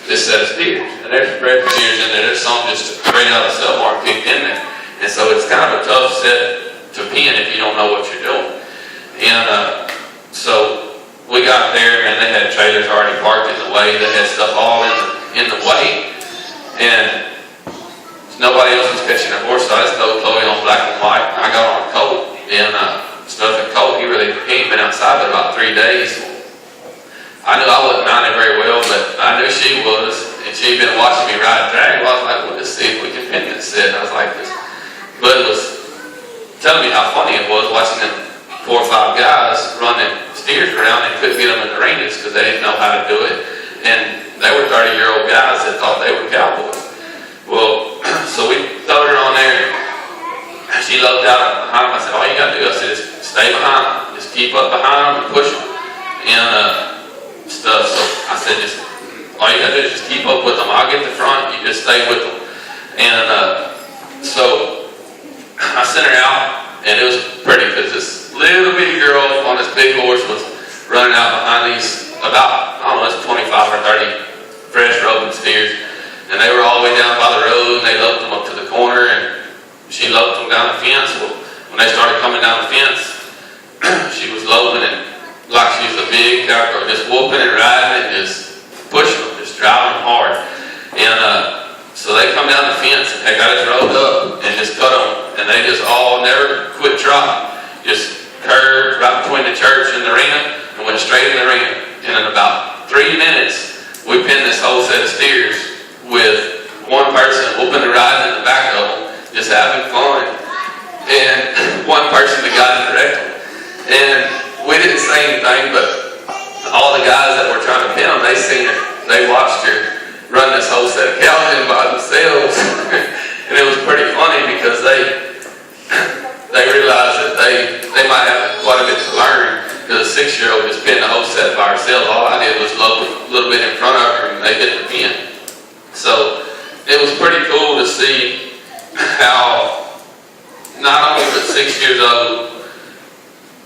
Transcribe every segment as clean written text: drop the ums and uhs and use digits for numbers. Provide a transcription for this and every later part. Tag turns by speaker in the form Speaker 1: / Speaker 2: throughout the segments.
Speaker 1: this set of steers. And there's bred steers in there. There's some just straight out of the cell mark picked in there. And so it's kind of a tough set to pin if you don't know what you're doing. And so we got there and they had trailers already parked in the way. They had stuff all in the way. And nobody else was catching a horse, so I just threw Chloe on black and white. I got on Colt and stuff at Colt. He ain't been outside but about 3 days. I knew I wasn't mounted very well, but I knew she was, and she'd been watching me ride drag. Well, I was like, well, let's see if we can pin this set. And I was like, this. But it was telling me how funny it was watching them 4 or 5 guys running steers around and couldn't get them in the ranges because they didn't know how to do it. And they were 30-year-old guys that thought they were cowboys. Well, so we throwed her on there, and she loped out behind them. I said, all you got to do, I said, is stay behind them. Just keep up behind them and push them. And stuff. So I said, just all you got to do is just keep up with them. I'll get the front, you just stay with them. And so I sent her out, and it was pretty because this little bitty girl on this big horse was running out behind these about, I don't know, it's 25 or 30 fresh roping steers. And they were all the way down by the road, and they loped them up to the corner, and she loped them down the fence. Well, when they started coming down the fence, she was loping and like she was a big cowgirl, just whooping and riding and just pushing them, just driving them hard. And so they come down the fence, and they got us rolled up and just cut them, and they just all never quit trotting. Just curved right between the church and the arena and went straight in the arena. And in about 3 minutes, we pinned this whole set of steers with one person whooping and riding in the back of them, just having fun, and one person that got to direct them. And we didn't say anything, but all the guys that were trying to pin them, they seen her. They watched her run this whole set of cows in by themselves. And it was pretty funny because they realized that they might have quite a bit to learn. Because a 6-year-old just pinned the whole set by herself. All I did was lope a little bit in front of her, and they hit the pin. So it was pretty cool to see how not only was 6 years old,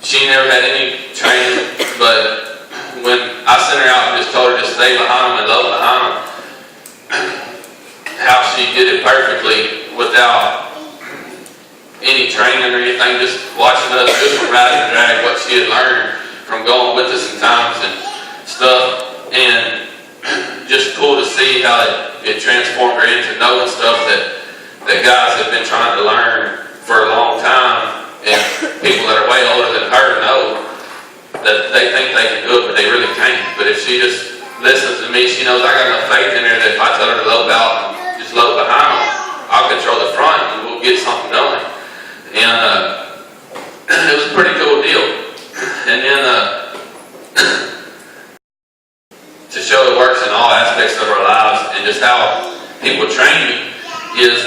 Speaker 1: she never had any training, but when I sent her out and just told her to stay behind them and lope behind them, how she did it perfectly without any training or anything, just watching us just from ride and drag what she had learned from going with us in times and stuff. And just cool to see how it transformed her into knowing stuff that guys have been trying to learn for a long time, and people that are way older than her know that they think they can do it, but they really can't. But if she just listens to me, she knows I got enough faith in her that if I tell her to lope out and just lope behind them, I'll control the front and we'll get something done. And it was a pretty cool deal. And then to show it works in all aspects of our lives, and just how people train me is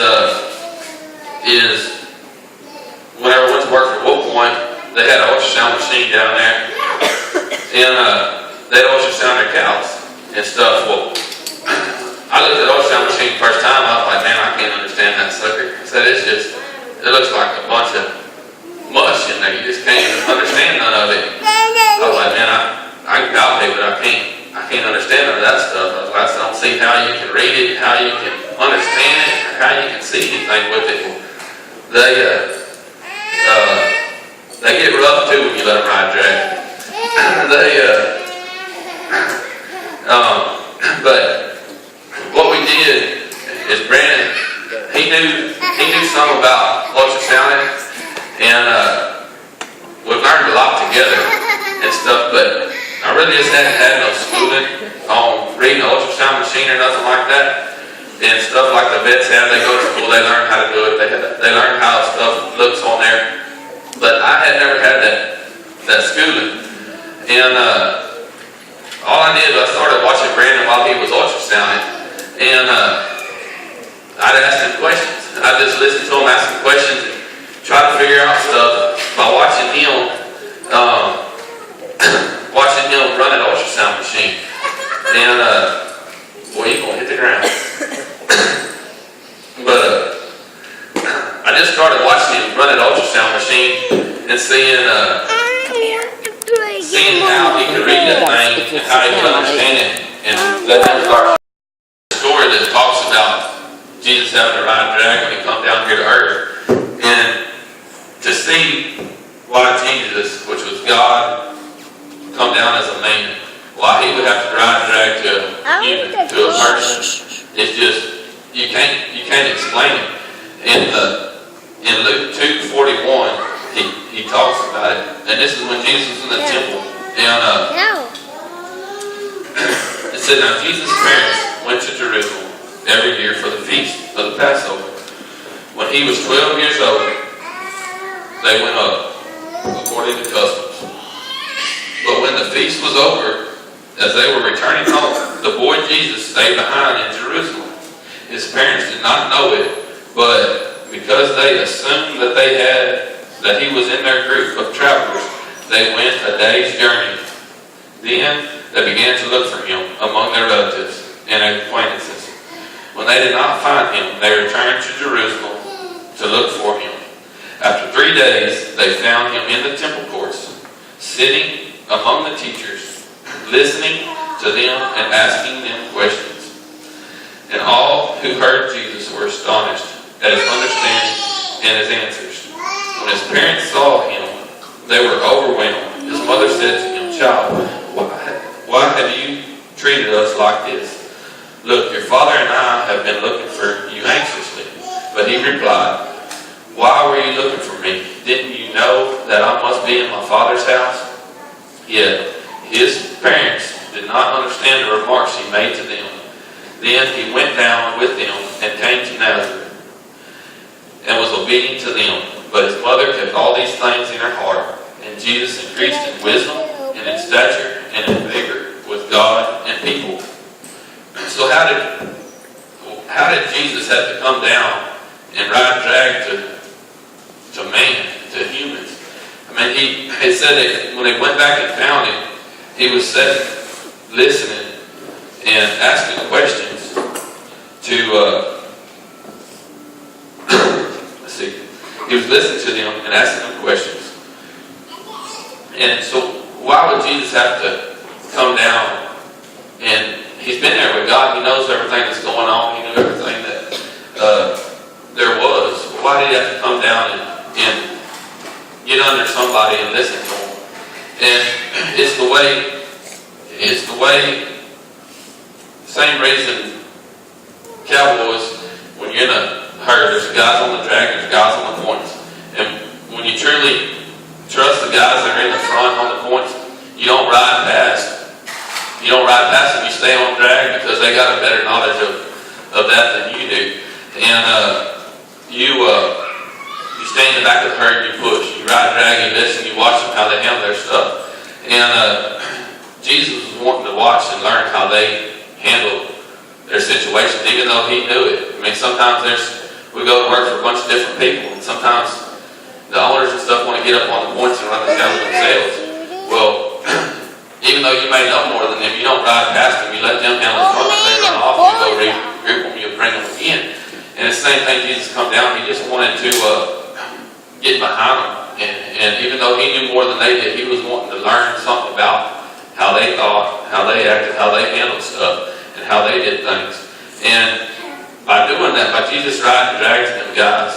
Speaker 1: whenever I went to work for Wolf Point, they had an ultrasound machine down there, and they'd ultrasound their cows and stuff. Well, I looked at the ultrasound machine the first time, I was like, man, I can't understand that sucker. I said, it looks like a bunch of mush in there. You just can't understand none of it. I was like, man, I can palpate, but I can't understand none of that stuff. I was like, I don't see how you can read it, how you can understand it, or how you can see anything with it. They get rough too when you let them ride drag. But what we did is Brandon, he knew something about ultrasounding, and we've learned a lot together and stuff, but I really just hadn't had no schooling on reading an ultrasound machine or nothing like that. And stuff like the vets have, they go to school, they learn how to do it, they learn how stuff looks on there. But I had never had that schooling. And all I did was I started watching Brandon while he was ultrasounding, and I'd ask him questions. I'd just listen to him asking questions and try to figure out stuff by watching him run an ultrasound machine. And boy, you're gonna hit the ground. But I just started watching him run an ultrasound machine and seeing how he could read that thing and how he could understand it, and let him start story that talks about Jesus having to ride a dragon when he come down here to earth. And to see why Jesus, which was God, come down as a man, why he would have to ride a dragon to a human, to a person, it's just, you can't explain it. In Luke 2:41, he talks about it. And this is when Jesus was in the temple. And it said, now Jesus' parents went to Jerusalem every year for the feast of the Passover. When he was 12 years old, they went up according to customs. But when the feast was over, as they were returning home, the boy Jesus stayed behind in Jerusalem. His parents did not know it, but because they assumed that he was in their group of travelers, they went a day's journey. Then they began to look for him among their relatives and acquaintances. When they did not find him, they returned to Jerusalem to look for him. After 3 days, they found him in the temple courts, sitting among the teachers, listening to them and asking them questions. And all who heard Jesus were astonished at his understanding and his answers. When his parents saw him, they were overwhelmed. His mother said to him, "Child, why have you treated us like this? Look, your father and I have been looking for you anxiously." But he replied, "Why were you looking for me? Didn't you know that I must be in my father's house?" Yet his parents did not understand the remarks he made to them. Then he went down with them and came to Nazareth and was obedient to them. But his mother kept all these things in her heart. And Jesus increased in wisdom and in stature and in vigor with God and people. So how did Jesus have to come down and ride a dragon to man, to humans? I mean, it said that when they went back and found him, he was sitting, listening, and asking questions to, let's see, he was listening to them and asking them questions. And so why would Jesus have to come down? And he's been there with God. He knows everything that's going on. He knew everything that there was. Why did he have to come down and get under somebody and listen to them? And it's the way, same reason cowboys, when you're in a herd, there's guys on the track, there's guys on the points. And when you truly trust the guys that are in the front on the points, you don't ride past. You don't ride past them, you stay on drag because they got a better knowledge of that than you do. And you stay in the back of the herd, you push, you ride drag, you listen, you watch them how they handle their stuff. And Jesus was wanting to watch and learn how they handled their situation, even though he knew it. I mean, sometimes we go to work for a bunch of different people, and sometimes the owners and stuff want to get up on the points and run the cattle themselves. Well, even though you may know more than them, you don't ride past them. You let them handle the front. If they run off, you go regroup them, you bring them again. And it's the same thing. Jesus come down. He just wanted to get behind them. And even though he knew more than they did, he was wanting to learn something about how they thought, how they acted, how they handled stuff, and how they did things. And by doing that, by Jesus riding and dragging them guys,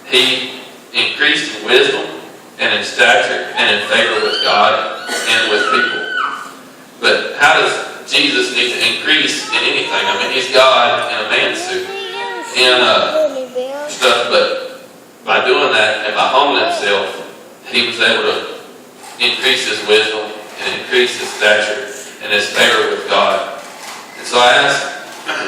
Speaker 1: he increased in wisdom and in stature and in favor with God and with people. But how does Jesus need to increase in anything? I mean, he's God in a man's suit and stuff, but by doing that and by humbling himself, he was able to increase his wisdom and increase his stature and his favor with God. And so I ask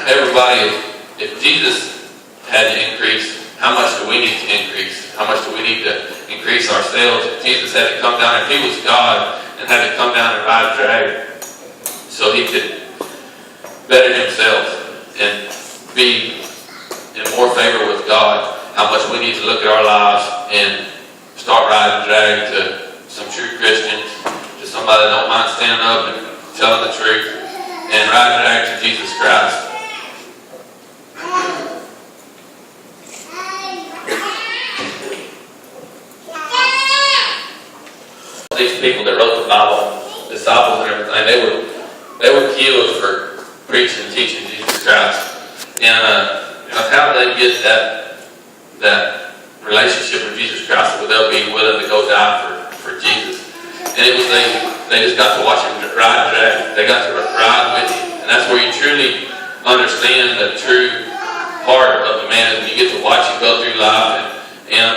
Speaker 1: everybody, if Jesus had to increase, how much do we need to increase? How much do we need to increase ourselves? If Jesus had to come down, if he was God and had to come down and ride a dragon so he could better himself and be in more favor with God, how much we need to look at our lives and start riding a dragon to some true Christians, to somebody that don't mind standing up and telling the truth, and riding a dragon to Jesus Christ. These people that wrote the Bible, disciples and everything, they were killed for preaching and teaching Jesus Christ. and of how they get that relationship with Jesus Christ, where they'll be willing to go die for Jesus. And it was they just got to watch him ride the dragon. They got to ride with him, and that's where you truly understand the true heart of the man, is when you get to watch him go through life and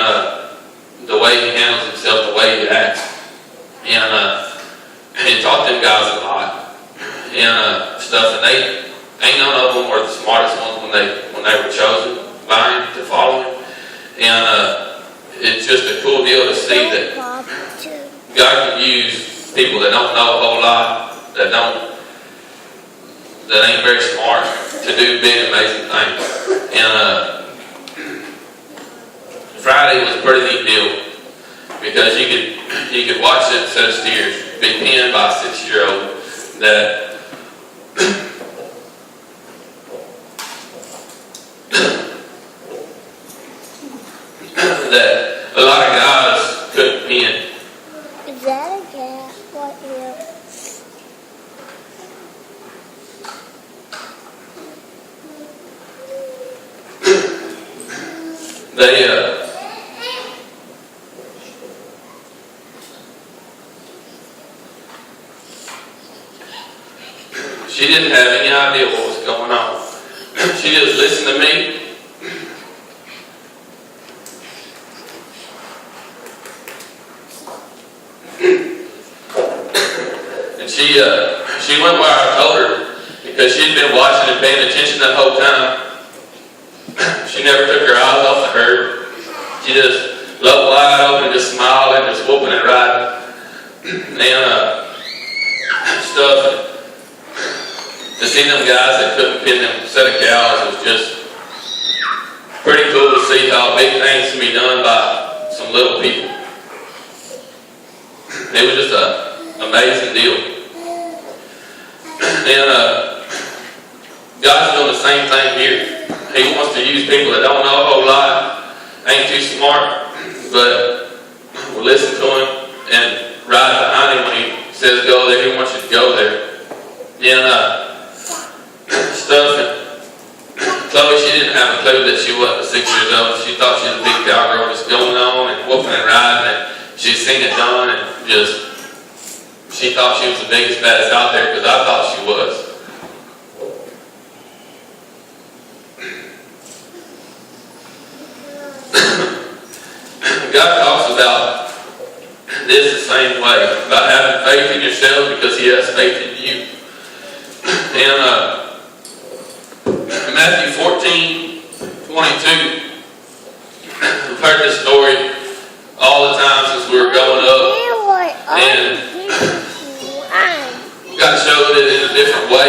Speaker 1: the way he handles himself, the way he acts, and he taught them guys a lot and stuff. And they ain't none of them were the smartest ones when they were chosen by him to follow him. And it's just a cool deal to see that God can use people that don't know a whole lot, that ain't very smart, to do big, amazing things. And Friday was a pretty neat deal, because you could watch it set of steers be pinned by a 6-year-old that that a lot of guys couldn't pin.
Speaker 2: Is that a cat? What is?
Speaker 1: She didn't have any idea what was going on. She just listened to me. And she went where I told her, because she'd been watching and paying attention that whole time. She never took her eyes off the herd. She just looked wide open and just smiled and just whooping and riding and stuff. To see them guys that couldn't pin them set of cows was just pretty cool to see how big things can be done by some little people. It was just an amazing deal. And God's doing the same thing here. He wants to use people that don't know a whole lot, ain't too smart, but will listen to him and ride behind him when he says go there. He wants you to go there. And stuff. And Chloe, she didn't have a clue that she wasn't 6 years old. She thought she was a big cowgirl just going on and whooping and riding, and she'd seen it done, and she thought she was the biggest, baddest out there, because I thought she was. God talks about this the same way, about having faith in yourself because he has faith in you. And Matthew 14:22, we've heard this story all the time since we were growing up, and God showed it in a different way.